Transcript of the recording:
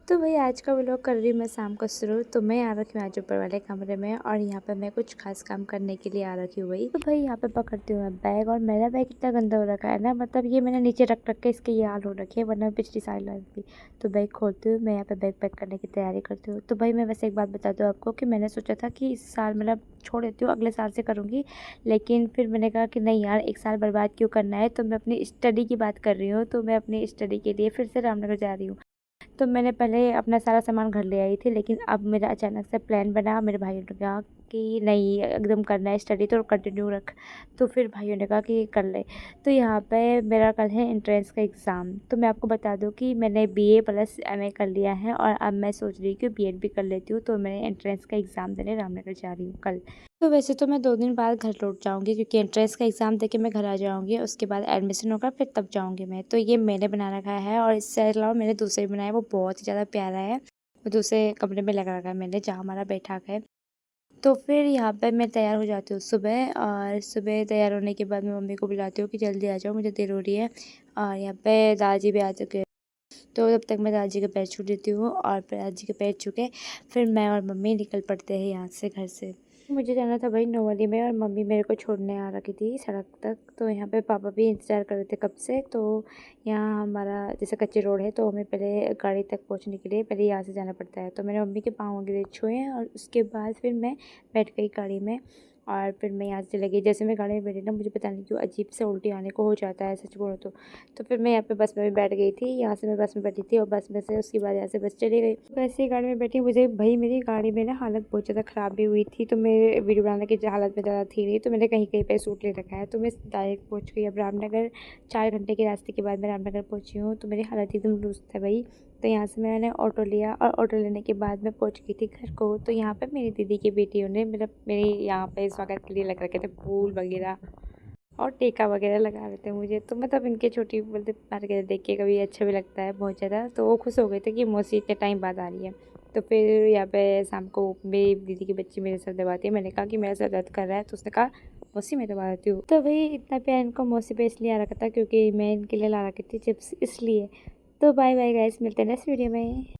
तो भाई आज का व्लॉग कर रही हूँ मैं शाम को शुरू। तो मैं आ रखी हूँ आज ऊपर वाले कमरे में और यहाँ पे मैं कुछ खास काम करने के लिए आ रखी हूँ भाई। तो भाई यहाँ पे पकड़ती हूँ मैं बैग और मेरा बैग इतना गंदा हो रखा है ना, मतलब ये मैंने नीचे रख रख के इसके ये हाल हो रखे है, वरना पिछली साल लाई थी। तो बैग खोलती हूँ मैं, यहाँ पे बैग पैक करने की तैयारी करती हूँ। तो भाई मैं वैसे एक बात बता दूँ आपको कि मैंने सोचा था कि इस साल मतलब छोड़ देती हूँ, अगले साल से करूँगी। लेकिन फिर मैंने कहा कि नहीं यार, एक साल बर्बाद क्यों करना है। तो मैं अपनी स्टडी की बात कर रही हूँ। तो मैं अपनी स्टडी के लिए फिर से रामनगर जा रही हूँ। तो मैंने पहले अपना सारा सामान घर ले आई थी, लेकिन अब मेरा अचानक से प्लान बना। मेरे भाइयों ने कहा कि नहीं एकदम करना है स्टडी तो कंटिन्यू रख। तो फिर भाइयों ने कहा कि कर ले। तो यहाँ पे मेरा कल है एंट्रेंस का एग्ज़ाम। तो मैं आपको बता दूँ कि मैंने बीए प्लस एमए कर लिया है और अब मैं सोच रही हूँ कि बीएड भी कर लेती हूँ। तो मैं एंट्रेंस का एग्ज़ाम देने रामनगर जा रही हूँ कल। तो वैसे तो मैं 2 दिन बाद घर लौट जाऊँगी, क्योंकि एंट्रेंस का एग्ज़ाम देके मैं घर आ जाऊँगी। उसके बाद एडमिशन होगा, फिर तब जाऊँगी मैं। तो ये मैंने बना रखा है और इससे अलावा मैंने दूसरे बनाया है, वो बहुत ही ज़्यादा प्यारा है। वो दूसरे कमरे में लगा रखा है मैंने, जहाँ हमारा बैठक है। तो फिर यहाँ पे मैं तैयार हो जाती हूँ सुबह, और सुबह तैयार होने के बाद मैं मम्मी को बुलाती हूँ कि जल्दी आ जाओ, मुझे देर हो रही है। और यहाँ पे दादाजी भी आ चुके हैं। तो तब तक मैं दादाजी के पैर छू देती हूँ, और फिर दादाजी के पैर छू के फिर मैं और मम्मी निकल पड़ते हैं यहाँ से, घर से। मुझे जाना था भाई नौवली में, और मम्मी मेरे को छोड़ने आ रखी थी सड़क तक। तो यहाँ पे पापा भी इंतज़ार कर रहे थे कब से। तो यहाँ हमारा जैसे कच्ची रोड है, तो हमें पहले गाड़ी तक पहुँचने के लिए पहले यहाँ से जाना पड़ता है। तो मैंने मम्मी के पाँव वगैरह छुए, और उसके बाद फिर मैं बैठ गई गाड़ी में। और फिर मैं यहाँ से चली गई। जैसे मैं गाड़ी में बैठी ना, मुझे पता नहीं क्यों अजीब से उल्टी आने को हो जाता है, सच बोलो तो। फिर मैं यहाँ पे बस में भी बैठ गई थी। यहाँ से मैं बस में बैठी थी, और बस में से उसके बाद यहाँ से बस चली गई। वैसे ही गाड़ी में बैठी, मुझे भाई मेरी गाड़ी में ना हालत बहुत ज़्यादा ख़राब भी हुई थी। तो मेरे वीडियो बनाने की हालत में ज़्यादा थी नहीं, तो मैंने कहीं कहीं पे सूट ले रखा है। तो मैं डायरेक्ट पहुँच गई अब रामनगर। 4 घंटे के रास्ते के बाद मैं रामनगर पहुँची हूँ। तो मेरी हालत एकदम दुरुस्त है भाई। तो यहाँ से मैंने ऑटो लिया, और ऑटो लेने के बाद मैं पहुँच गई थी घर को। तो यहाँ पे मेरी दीदी की बेटियों ने मतलब मेरी यहाँ पे स्वागत के लिए लग रखे थे फूल वगैरह, और टीका वगैरह लगा रहे थे मुझे। तो मतलब इनके छोटी बोलते मार्केट देख के कभी अच्छा भी लगता है बहुत ज़्यादा। तो वो खुश हो गए थे कि मौसी इतने टाइम बाद आ रही है। तो फिर यहाँ पे शाम को मेरी दीदी की बच्ची मेरे सर दबाती है। मैंने कहा कि मेरा सर दर्द कर रहा है, तो उसने कहा मौसी मैं दबा देती हूँ। तो भाई इतना प्यार इनको मौसी पे इसलिए आ रखा था क्योंकि मैं इनके लिए ला रखी थी चिप्स, इसलिए। तो बाय बाय गाइस, मिलते हैं नेक्स्ट वीडियो में।